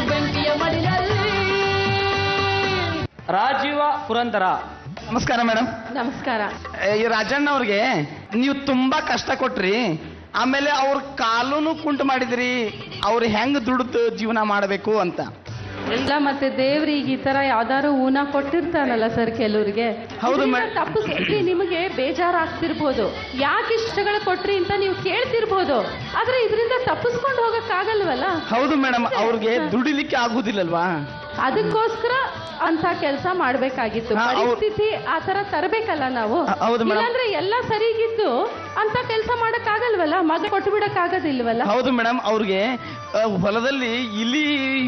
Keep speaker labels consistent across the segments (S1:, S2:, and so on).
S1: ಬೆಂಕಿಯ ಮಡಿಲಲ್ಲಿ. ರಾಜೀವ ಪುರಂದರ.
S2: ನಮಸ್ಕಾರ ಮೇಡಮ್.
S3: ನಮಸ್ಕಾರ.
S2: ಈ ರಾಜಣ್ಣ ಅವ್ರಿಗೆ ನೀವು ತುಂಬಾ ಕಷ್ಟ ಕೊಟ್ರಿ, ಆಮೇಲೆ ಅವ್ರ ಕಾಲೂನು ಕುಂಟು ಮಾಡಿದ್ರಿ, ಅವ್ರು ಹೆಂಗ್ ದುಡ್ದು ಜೀವನ ಮಾಡಬೇಕು ಅಂತ.
S3: ಇಲ್ಲ ಮತ್ತೆ ದೇವ್ರಿಗೆ ಈ ತರ ಯಾವ್ದಾರು ಊನ ಕೊಟ್ಟಿರ್ತಾನಲ್ಲ ಸರ್ ಕೆಲವ್ರಿಗೆ.
S2: ಹೌದು
S3: ತಪ್ಪಿಸ್ಬಿಟ್ರಿ ನಿಮಗೆ ಬೇಜಾರಾಗ್ತಿರ್ಬೋದು, ಯಾಕೆ ಇಷ್ಟಗಳು ಕೊಟ್ರಿ ಅಂತ ನೀವು ಕೇಳ್ತಿರ್ಬೋದು, ಆದ್ರೆ ಇದರಿಂದ ತಪ್ಪಿಸ್ಕೊಂಡು ಹೋಗಕ್ ಆಗಲ್ವಲ್ಲ.
S2: ಹೌದು ಮೇಡಮ್, ಅವ್ರಿಗೆ ದುಡಿಲಿಕ್ಕೆ ಆಗುದಿಲ್ಲಲ್ವಾ,
S3: ಅದಕ್ಕೋಸ್ಕರ ಅಂತ ಕೆಲಸ ಮಾಡ್ಬೇಕಾಗಿತ್ತು. ಪರಿಸ್ಥಿತಿ ಆ ತರ ತರಬೇಕಲ್ಲ ನಾವು. ಇಲ್ಲಾಂದ್ರೆ ಎಲ್ಲ ಸರಿಗಿದ್ದು ಅಂತ ಕೆಲಸ ಮಾಡಕ್ ಆಗಲ್ವಲ್ಲ, ಮಗ ಕೊಟ್ಟು ಬಿಡಕ್ ಆಗೋದಿಲ್ವಲ್ಲ.
S2: ಹೌದು ಮೇಡಮ್, ಅವ್ರಿಗೆ ಹೊಲದಲ್ಲಿ ಇಲಿ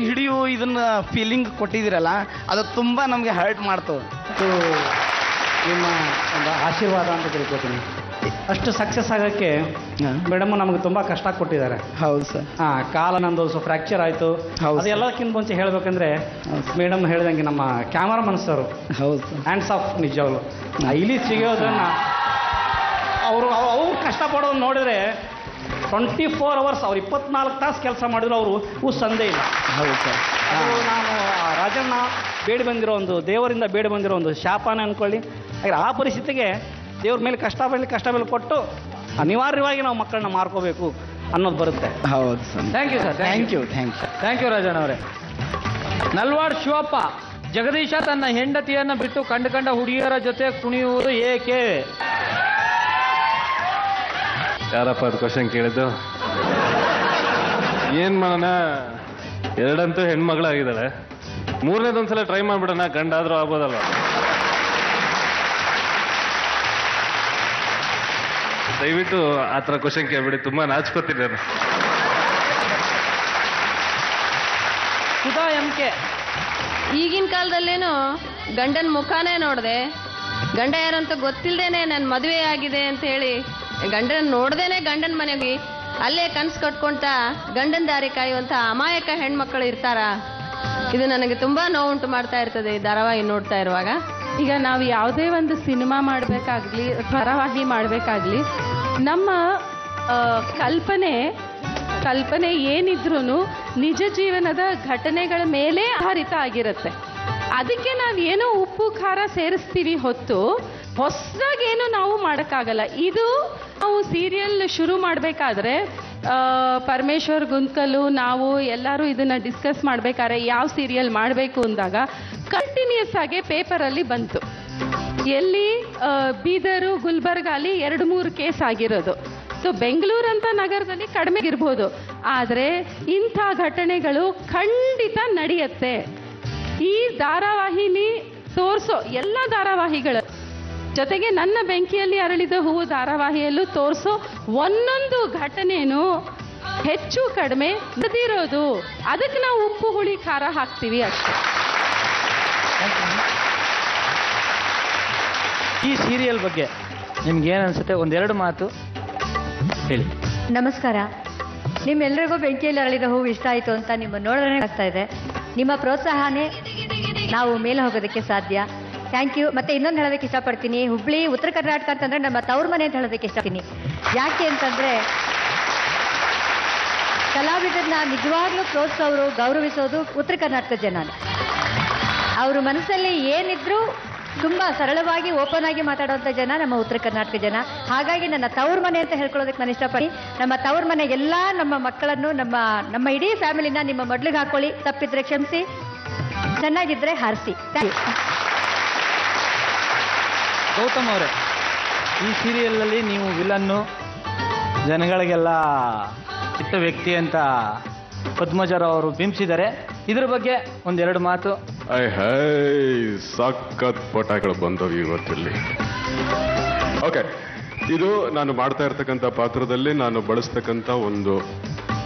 S2: ಹಿಡಿಯೋ ಇದನ್ನ ಫೀಲಿಂಗ್ ಕೊಟ್ಟಿದ್ದೀರಲ್ಲ, ಅದು ತುಂಬಾ ನಮ್ಗೆ ಹರ್ಟ್ ಮಾಡ್ತದೆ.
S4: ನಿಮ್ಮ ಒಂದು ಆಶೀರ್ವಾದ ಅಂತ ತಿಳ್ಕೊತೀನಿ. ಅಷ್ಟು ಸಕ್ಸಸ್ ಆಗೋಕ್ಕೆ ಮೇಡಮ್ ನಮಗೆ ತುಂಬ ಕಷ್ಟ ಕೊಟ್ಟಿದ್ದಾರೆ.
S2: ಹೌದು ಸರ್.
S4: ಕಾಲ ನಂದು ಸ್ವಲ್ಪ ಫ್ರ್ಯಾಕ್ಚರ್ ಆಯಿತು. ಅದು ಎಲ್ಲಕ್ಕಿಂತ ಮುಂಚೆ ಹೇಳ್ಬೇಕಂದ್ರೆ ಮೇಡಮ್ ಹೇಳ್ದಂಗೆ ನಮ್ಮ ಕ್ಯಾಮರಾ ಮನಸ್ಸರು.
S2: ಹೌದು,
S4: ಹ್ಯಾಂಡ್ಸ್ ಆಫ್ ನಿಜವಾಗ್ಲು. ಇಲ್ಲಿ ಸಿಗೋದನ್ನ ಅವ್ರು ಕಷ್ಟಪಡೋದು ನೋಡಿದ್ರೆ 24 hours ಅವ್ರು 24 ತಾಸು ಕೆಲಸ ಮಾಡಿದ್ರು ಅವರು ಸಂದೇ ಇಲ್ಲ.
S2: ಹೌದು ಸರ್.
S4: ಅದು ನಾನು ರಾಜಣ್ಣ ಬೇಡಿ ಬಂದಿರೋ ಒಂದು ದೇವರಿಂದ ಬೇಡಿ ಬಂದಿರೋ ಒಂದು ಶಾಪನ ಅನ್ಕೊಳ್ಳಿ. ಹಾಗೆ ಆ ಪರಿಸ್ಥಿತಿಗೆ ದೇವ್ರ ಮೇಲೆ ಕಷ್ಟ ಮೇಲೆ ಕೊಟ್ಟು ಅನಿವಾರ್ಯವಾಗಿ ನಾವು ಮಕ್ಕಳನ್ನ ಮಾರ್ಕೋಬೇಕು ಅನ್ನೋದು ಬರುತ್ತೆ.
S2: ಹೌದು sir.
S1: Thank you sir. Thank you Rajanna ಅವರೇ. ನಲ್ವಾಡ್ ಶಿವಪ್ಪ. ಜಗದೀಶ ತನ್ನ ಹೆಂಡತಿಯನ್ನ ಬಿಟ್ಟು ಕಂಡ ಹುಡುಗಿಯರ ಜೊತೆ ಕುಣಿಯುವುದು ಏಕೆ?
S5: ಯಾರಪ್ಪ ಅದು ಕ್ವಶನ್ ಕೇಳಿದ್ದು? ಏನ್ ಮಾಡೋಣ, ಎರಡಂತೂ ಹೆಣ್ಮಗಳಾಗಿದ್ದಾಳೆ, ಮೂರನೇದೊಂದ್ಸಲ ಟ್ರೈ ಮಾಡ್ಬಿಡೋಣ, ಗಂಡಾದ್ರೂ ಆಗ್ಬೋದಲ್ವ. ದಯವಿಟ್ಟು ಆ ಥರ ಕ್ವಶನ್ ಕೇಳ್ಬಿಡಿ, ತುಂಬಾ ನಾಚ್ಕೋತೀನಿ ನಾನು.
S1: ಸುಧಾ ಎಂ.ಕೆ.
S6: ಈಗಿನ ಕಾಲದಲ್ಲೇನು ಗಂಡನ ಮುಖಾನೇ ನೋಡಿದೆ, ಗಂಡ ಯಾರಂತ ಗೊತ್ತಿಲ್ಲದೇನೆ ನನ್ನ ಮದುವೆ ಆಗಿದೆ ಅಂತ ಹೇಳಿ ಗಂಡನ ನೋಡ್ದೇನೆ ಗಂಡನ ಮನೆಗೆ ಅಲ್ಲೇ ಕನ್ಸು ಕಟ್ಕೊಂತ ಗಂಡನ ದಾರಿ ಕಾಯುವಂಥ ಅಮಾಯಕ ಹೆಣ್ಮಕ್ಳು ಇರ್ತಾರ. ಇದು ನನಗೆ ತುಂಬಾ ನೋವುಂಟು ಮಾಡ್ತಾ ಇರ್ತದೆ ಈ ಧಾರಾವಾಹಿ ನೋಡ್ತಾ ಇರುವಾಗ.
S3: ಈಗ ನಾವು ಯಾವುದೇ ಒಂದು ಸಿನಿಮಾ ಮಾಡಬೇಕಾಗ್ಲಿ, ಧಾರಾವಾಹಿ ಮಾಡಬೇಕಾಗ್ಲಿ, ನಮ್ಮ ಕಲ್ಪನೆ ಏನಿದ್ರೂ ನಿಜ ಜೀವನದ ಘಟನೆಗಳ ಮೇಲೆ ಆಧಾರಿತ ಆಗಿರುತ್ತೆ. ಅದಕ್ಕೆ ನಾವು ಏನೋ ಉಪ್ಪು ಖಾರ ಸೇರಿಸ್ತೀವಿ ಹೊತ್ತು ಹೊಸದಾಗೇನು ನಾವು ಮಾಡೋಕ್ಕಾಗಲ್ಲ. ಇದು ನಾವು ಸೀರಿಯಲ್ ಶುರು ಮಾಡಬೇಕಾದ್ರೆ ಪರಮೇಶ್ವರ್ ಗುಂತ್ಕಲ್ಲು ನಾವು ಎಲ್ಲರೂ ಇದನ್ನು ಡಿಸ್ಕಸ್ ಮಾಡಬೇಕಾದ್ರೆ ಯಾವ ಸೀರಿಯಲ್ ಮಾಡಬೇಕು ಅಂದಾಗ ಕಂಟಿನ್ಯೂಸ್ ಆಗಿ ಪೇಪರಲ್ಲಿ ಬಂತು. ಎಲ್ಲಿ ಬೀದರು ಗುಲ್ಬರ್ಗಾಲಿ 2-3 ಕೇಸ್ ಆಗಿರೋದು. ಸೊ ಬೆಂಗಳೂರಂಥ ನಗರದಲ್ಲಿ ಕಡಿಮೆ ಇರ್ಬೋದು, ಆದರೆ ಇಂಥ ಘಟನೆಗಳು ಖಂಡಿತ ನಡೆಯುತ್ತೆ. ಈ ಧಾರಾವಾಹಿನಿ ತೋರಿಸೋ ಎಲ್ಲ ಧಾರಾವಾಹಿಗಳು ಜೊತೆಗೆ ನನ್ನ ಬೆಂಕಿಯಲ್ಲಿ ಅರಳಿದ ಹೂವು ಧಾರಾವಾಹಿಯಲ್ಲೂ ತೋರಿಸೋ ಒಂದೊಂದು ಘಟನೆನೂ ಹೆಚ್ಚು ಕಡಿಮೆ ನಡೆದಿರೋದು. ಅದಕ್ಕೆ ನಾವು ಉಪ್ಪು ಹುಳಿ ಖಾರ ಹಾಕ್ತೀವಿ ಅಷ್ಟೇ.
S1: ಈ ಸೀರಿಯಲ್ ಬಗ್ಗೆ ನಿಮ್ಗೆ ಏನು ಅನ್ಸುತ್ತೆ? ಒಂದೆರಡು ಮಾತು ಹೇಳಿ.
S7: ನಮಸ್ಕಾರ. ನಿಮ್ಮೆಲ್ಲರಿಗೂ ಬೆಂಕಿಯಲ್ಲಿ ಅರಳಿದ ಹೂವು ಇಷ್ಟ ಆಯಿತು ಅಂತ ನಿಮ್ಮ ನೋಡೋಣ ಆಗ್ತಾ ಇದೆ. ನಿಮ್ಮ ಪ್ರೋತ್ಸಾಹನೇ ನಾವು ಮೇಲೆ ಹೋಗೋದಕ್ಕೆ ಸಾಧ್ಯ. Thank you. ಮತ್ತೆ ಇನ್ನೊಂದು ಹೇಳೋದಕ್ಕೆ ಇಷ್ಟಪಡ್ತೀನಿ, ಹುಬ್ಳಿ ಉತ್ತರ ಕರ್ನಾಟಕ ಅಂತಂದರೆ ನಮ್ಮ ತವ್ರ ಮನೆ ಅಂತ ಹೇಳೋದಕ್ಕೆ ಇಷ್ಟಪಡ್ತೀನಿ. ಯಾಕೆ ಅಂತಂದರೆ ಕಲಾವಿದರನ್ನ ನಿಜವಾಗ್ಲೂ ಪ್ರೋತ್ಸಾಹವರು ಗೌರವಿಸೋದು ಉತ್ತರ ಕರ್ನಾಟಕದ ಜನನೇ. ಅವ್ರ ಮನಸ್ಸಲ್ಲಿ ಏನಿದ್ರು ತುಂಬ ಸರಳವಾಗಿ ಓಪನ್ ಆಗಿ ಮಾತಾಡುವಂಥ ಜನ ನಮ್ಮ ಉತ್ತರ ಕರ್ನಾಟಕ ಜನ. ಹಾಗಾಗಿ ನನ್ನ ತವ್ರ ಮನೆ ಅಂತ ಹೇಳ್ಕೊಳ್ಳೋದಕ್ಕೆ ನಾನು ಇಷ್ಟಪಡ್ತೀನಿ. ನಮ್ಮ ತವ್ರ ಮನೆ ಎಲ್ಲ ನಮ್ಮ ಮಕ್ಕಳನ್ನು ನಮ್ಮ ಇಡೀ ಫ್ಯಾಮಿಲಿನ ನಿಮ್ಮ ಮೊದಲಿಗೆ ಹಾಕೊಳ್ಳಿ. ತಪ್ಪಿದ್ರೆ ಕ್ಷಮಿಸಿ, ಚೆನ್ನಾಗಿದ್ರೆ ಹಾರಿಸಿ. Thank you.
S1: ಗೌತಮ್ ಅವರೇ, ಈ ಸೀರಿಯಲ್ನಲ್ಲಿ ನೀವು ವಿಲನ್ನು, ಜನಗಳಿಗೆಲ್ಲ ಇಷ್ಟ ವ್ಯಕ್ತಿ ಅಂತ ಪದ್ಮಜರಾವ್ ಅವರು ಬಿಂಬಿಸಿದ್ದಾರೆ. ಇದ್ರ ಬಗ್ಗೆ ಒಂದೆರಡು ಮಾತು.
S5: ಸಖತ್ ಪಟಾಕಗಳು ಬಂದವು ಇವತ್ತಿಲ್ಲಿ. ಓಕೆ, ಇದು ನಾನು ಮಾಡ್ತಾ ಇರ್ತಕ್ಕಂಥ ಪಾತ್ರದಲ್ಲಿ ನಾನು ಬಳಸ್ತಕ್ಕಂಥ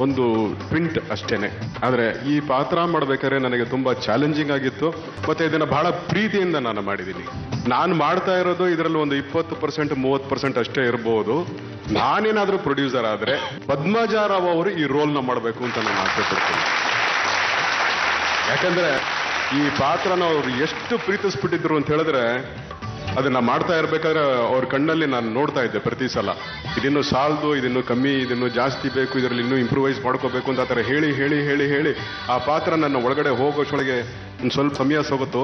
S5: ಒಂದು ಪ್ರಿಂಟ್ ಅಷ್ಟೇನೆ. ಆದರೆ ಈ ಪಾತ್ರ ಮಾಡ್ಬೇಕಾದ್ರೆ ನನಗೆ ತುಂಬಾ ಚಾಲೆಂಜಿಂಗ್ ಆಗಿತ್ತು, ಮತ್ತೆ ಇದನ್ನ ಬಹಳ ಪ್ರೀತಿಯಿಂದ ನಾನು ಮಾಡಿದ್ದೀನಿ. ನಾನು ಮಾಡ್ತಾ ಇರೋದು ಇದರಲ್ಲಿ ಒಂದು 20% 30% ಅಷ್ಟೇ ಇರಬಹುದು. ನಾನೇನಾದ್ರೂ ಪ್ರೊಡ್ಯೂಸರ್ ಆದ್ರೆ ಪದ್ಮಜರಾವ್ ಅವರು ಈ ರೋಲ್ನ ಮಾಡಬೇಕು ಅಂತ ನಾನು ಆಸೆ ಪಡ್ತೀನಿ. ಯಾಕಂದ್ರೆ ಈ ಪಾತ್ರನ ಅವ್ರು ಎಷ್ಟು ಪ್ರೀತಿಸ್ಬಿಟ್ಟಿದ್ರು ಅಂತ ಹೇಳಿದ್ರೆ ಅದನ್ನ ಮಾಡ್ತಾ ಇರ್ಬೇಕಾದ್ರೆ ಅವ್ರ ಕಣ್ಣಲ್ಲಿ ನಾನು ನೋಡ್ತಾ ಇದ್ದೆ ಪ್ರತಿ ಸಲ, ಇದಿನ್ನೂ ಸಾಲದು, ಇದನ್ನು ಕಮ್ಮಿ, ಇದನ್ನು ಜಾಸ್ತಿ ಬೇಕು, ಇದರಲ್ಲಿ ಇನ್ನೂ ಇಂಪ್ರೂವೈಸ್ ಮಾಡ್ಕೋಬೇಕು ಅಂತ ಆ ಥರ ಹೇಳಿ ಹೇಳಿ ಹೇಳಿ ಹೇಳಿ ಆ ಪಾತ್ರ ನನ್ನ ಒಳಗಡೆ ಹೋಗೋಷ್ಟೊಳಗೆ ಒಂದು ಸ್ವಲ್ಪ ಸಮಯ ಹೋಗುತ್ತೋ,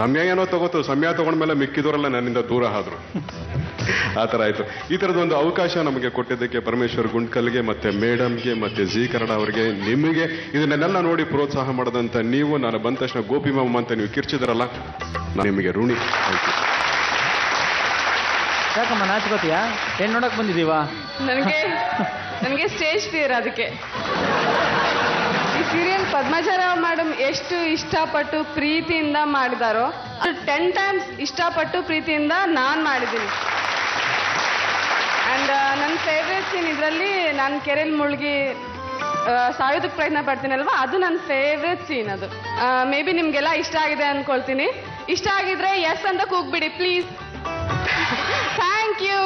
S5: ಸಮಯ ಏನೋ ತಗೋತು, ಸಮಯ ತಗೊಂಡ್ಮೇಲೆ ಮಿಕ್ಕಿದವರೆಲ್ಲ ನನ್ನಿಂದ ದೂರ ಆದ್ರು. ಆ ಥರ ಆಯ್ತು. ಈ ಥರದೊಂದು ಅವಕಾಶ ನಮಗೆ ಕೊಟ್ಟಿದ್ದಕ್ಕೆ ಪರಮೇಶ್ವರ್ ಗುಂಡ್ಕಲ್ಗೆ ಮತ್ತೆ ಮೇಡಮ್ಗೆ ಮತ್ತೆ ಜಿ ಕನ್ನಡ ಅವರಿಗೆ, ನಿಮಗೆ ಇದನ್ನೆಲ್ಲ ನೋಡಿ ಪ್ರೋತ್ಸಾಹ ಮಾಡದಂತ ನೀವು, ನಾನು ಬಂದ ತಕ್ಷಣ ಗೋಪಿ ಮಾಮ ಅಂತ ನೀವು ಕಿರ್ಚಿದ್ರಲ್ಲ, ನಾನು ನಿಮಗೆ ಋಣಿ. ಆಯ್ತು.
S1: ಯಾಕಮ್ಮ ನಾಚ್ಕೋತೀಯಾ? ಏನ್ ನೋಡಕ್ ಬಂದಿದೀವಾ?
S8: ನನಗೆ ಸ್ಟೇಜ್ ಫಿಯರ್. ಅದಕ್ಕೆ ಈ ಸೀರಿಯಲ್ ಪದ್ಮಜರಾವ್ ಮೇಡಮ್ ಎಷ್ಟು ಇಷ್ಟಪಟ್ಟು ಪ್ರೀತಿಯಿಂದ ಮಾಡಿದಾರೋ 10 times ಇಷ್ಟಪಟ್ಟು ಪ್ರೀತಿಯಿಂದ ನಾನು ಮಾಡಿದ್ದೀನಿ. ಆ್ಯಂಡ್ ನನ್ನ ಫೇವ್ರೆಟ್ ಸೀನ್ ಇದರಲ್ಲಿ ನಾನು ಕೆರೆಯಲ್ಲಿ ಮುಳುಗಿ ಸಾಯೋದಕ್ಕೆ ಪ್ರಯತ್ನ ಪಡ್ತೀನಲ್ವಾ, ಅದು ನನ್ನ ಫೇವ್ರೆಟ್ ಸೀನ್. ಅದು ಮೇ ಬಿ ನಿಮಗೆಲ್ಲ ಇಷ್ಟ ಆಗಿದೆ ಅಂದ್ಕೊಳ್ತೀನಿ. ಇಷ್ಟ ಆಗಿದ್ರೆ ಎಸ್ ಅಂತ ಕೂಗ್ಬಿಡಿ ಪ್ಲೀಸ್. Thank you.